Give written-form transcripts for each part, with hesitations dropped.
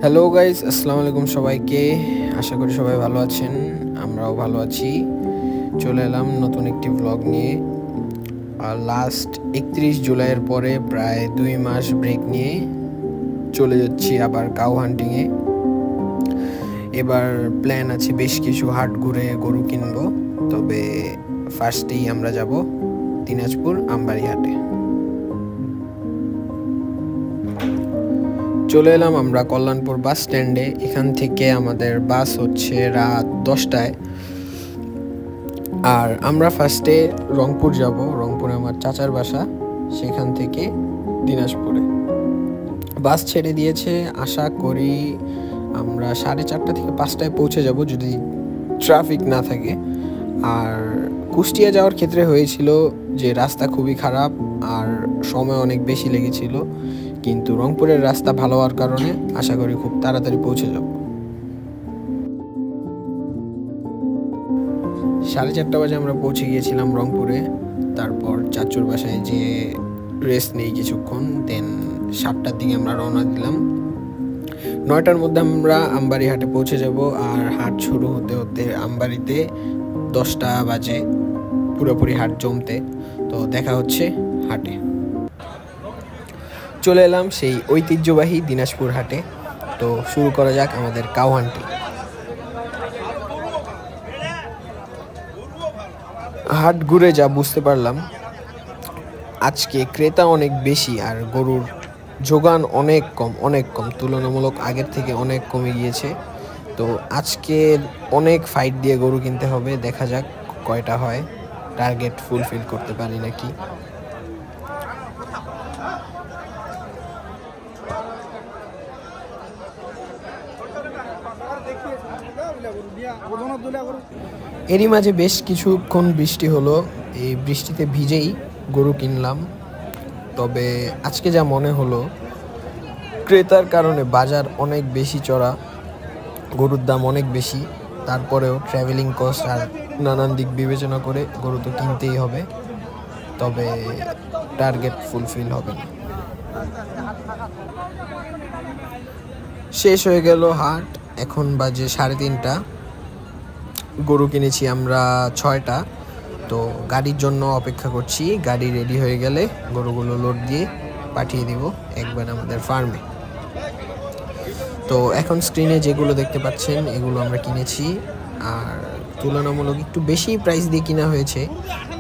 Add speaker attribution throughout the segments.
Speaker 1: Hello guys, আসসালামু আলাইকুম সবাইকে। আশা করি সবাই ভালো আছেন, আমরাও ভালো আছি। চলে এলাম নতুন একটি ব্লগ নিয়ে। আর লাস্ট 31 জুলাইয়ের পরে প্রায় 2 মাস ব্রেক নিয়ে চলে যাচ্ছি আবার কাউ হান্টিংয়ে। এবার প্ল্যান আছে বেশ কিছু হাট ঘুরে গরু কিনবো। তবে ফার্স্টেই আমরা যাব দিনাজপুর আমবাড়ি হাটে। চলে এলাম আমরা কল্যাণপুর বাস স্ট্যান্ডে। এখান থেকে আমাদের বাস হচ্ছে রাত 10টায়। আর আমরা ফার্স্টে রংপুর যাব। রংপুরে আমার চাচার বাসা, সেখান থেকে দিনাজপুরে বাস ছেড়ে দিয়েছে। আশা করি আমরা 4:30 থেকে 5টায় পৌঁছে যাব যদি ট্রাফিক না থাকে। আর কুষ্টিয়া যাওয়ার ক্ষেত্রে হয়েছিল যে রাস্তা খুবই খারাপ আর সময় অনেক বেশি লেগেছিল, কিন্তু রংপুরের রাস্তা ভালো হওয়ার কারণে আশা করি খুব তাড়াতাড়ি পৌঁছে যাব। 4:30 বাজে আমরা পৌঁছে গিয়েছিলাম রংপুরে। তারপর চাচুর বাসায় যে রেস্ট নেই কিছুক্ষণ, দেন 7টার দিকে আমরা রওনা দিলাম। 9টার মধ্যে আমরা আমবাড়ি হাটে পৌঁছে যাব। আর হাট শুরু হতে হতে আমবাড়িতে 10টা বাজে পুরোপুরি হাট জমতে। তো দেখা হচ্ছে হাটে। চলে এলাম সেই ঐতিহ্যবাহী দিনাজপুর হাটে। তো শুরু করা যাক আমাদের কাউ হান্টিং। হাট ঘুরে যা বুঝতে পারলাম, আজকে ক্রেতা অনেক বেশি আর গরুর যোগান অনেক কম, তুলনামূলক আগের থেকে অনেক কমে গিয়েছে। তো আজকে অনেক ফাইট দিয়ে গরু কিনতে হবে। দেখা যাক কয়টা হয়, টার্গেট ফুলফিল করতে পারি নাকি। এরই মাঝে বেশ কিছুক্ষণ বৃষ্টি হলো। এই বৃষ্টিতে ভিজেই গরু কিনলাম। তবে আজকে যা মনে হলো, ক্রেতার কারণে বাজার অনেক বেশি চড়া, গরুর দাম অনেক বেশি। তারপরেও ট্রাভেলিং কস্ট আর নানান দিক বিবেচনা করে গরু তো কিনতেই হবে। তবে টার্গেট ফুলফিল হবে না। শেষ হয়ে গেল হাট। এখন বাজে 3:30। গরু কিনেছি আমরা 6টা। তো গাড়ির জন্য অপেক্ষা করছি। গাড়ি রেডি হয়ে গেলে গরুগুলো লোড দিয়ে পাঠিয়ে দিব একবার আমাদের ফার্মে। তো এখন স্ক্রিনে যেগুলো দেখতে পাচ্ছেন এগুলো আমরা কিনেছি। আর তুলনামূলক একটু বেশি প্রাইস দিয়ে কিনা হয়েছে।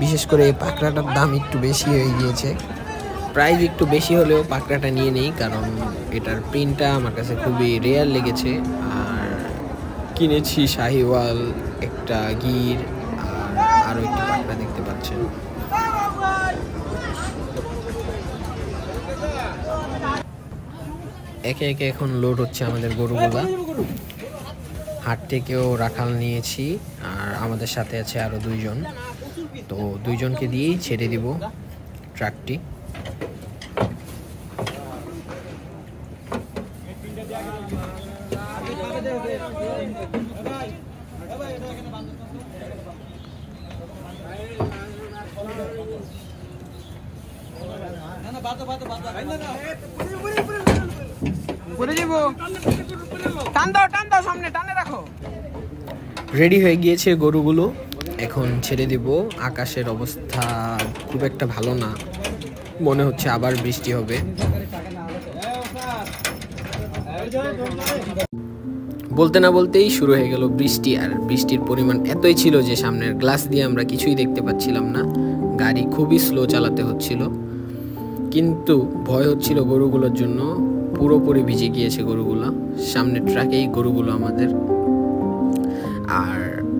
Speaker 1: বিশেষ করে এই পাকড়াটার দাম একটু বেশি হয়ে গিয়েছে। প্রাইস একটু বেশি হলেও পাকড়াটা নিয়ে নেই, কারণ এটার প্রিন্টটা আমার কাছে খুবই রেয়ার লেগেছে। আর কিনেছি শাহিওয়াল, একটা গির আর আরও একটি পাকড়া দেখতে পাচ্ছেন। একে একে এখন লোড হচ্ছে আমাদের গরুগুলা। হাট থেকেও রাখাল নিয়েছি আর আমাদের সাথে আছে আরও 2জন। তো 2জনকে দিয়েই ছেড়ে দিব ট্রাকটি। রেডি হয়ে গিয়েছে গরুগুলো, এখন ছেড়ে দিব। আকাশের অবস্থা খুব একটা ভালো না, মনে হচ্ছে আবার বৃষ্টি হবে। বলতে না বলতেই শুরু হয়ে গেল বৃষ্টি। আর বৃষ্টির পরিমাণ এতই ছিল যে সামনের গ্লাস দিয়ে আমরা কিছুই দেখতে পাচ্ছিলাম না। গাড়ি খুবই স্লো চালাতে হচ্ছিল, কিন্তু ভয় হচ্ছিল গরুগুলোর জন্য। পুরোপুরি ভিজে গিয়েছে গরুগুলো। সামনের ট্রাকেই গরুগুলো আমাদের। আর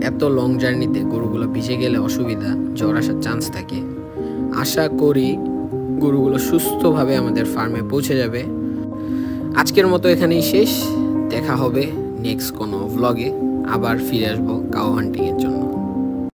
Speaker 1: এত লং জার্নিতে গরুগুলো ভিজে গেলে অসুবিধা, জ্বর আসার চান্স থাকে। আশা করি গরুগুলো সুস্থভাবে আমাদের ফার্মে পৌঁছে যাবে। আজকের মতো এখানেই শেষ। দেখা হবে নেক্সট কোনো ভ্লগে। আবার ফিরে আসবো কাউ হান্টিংয়ের জন্য।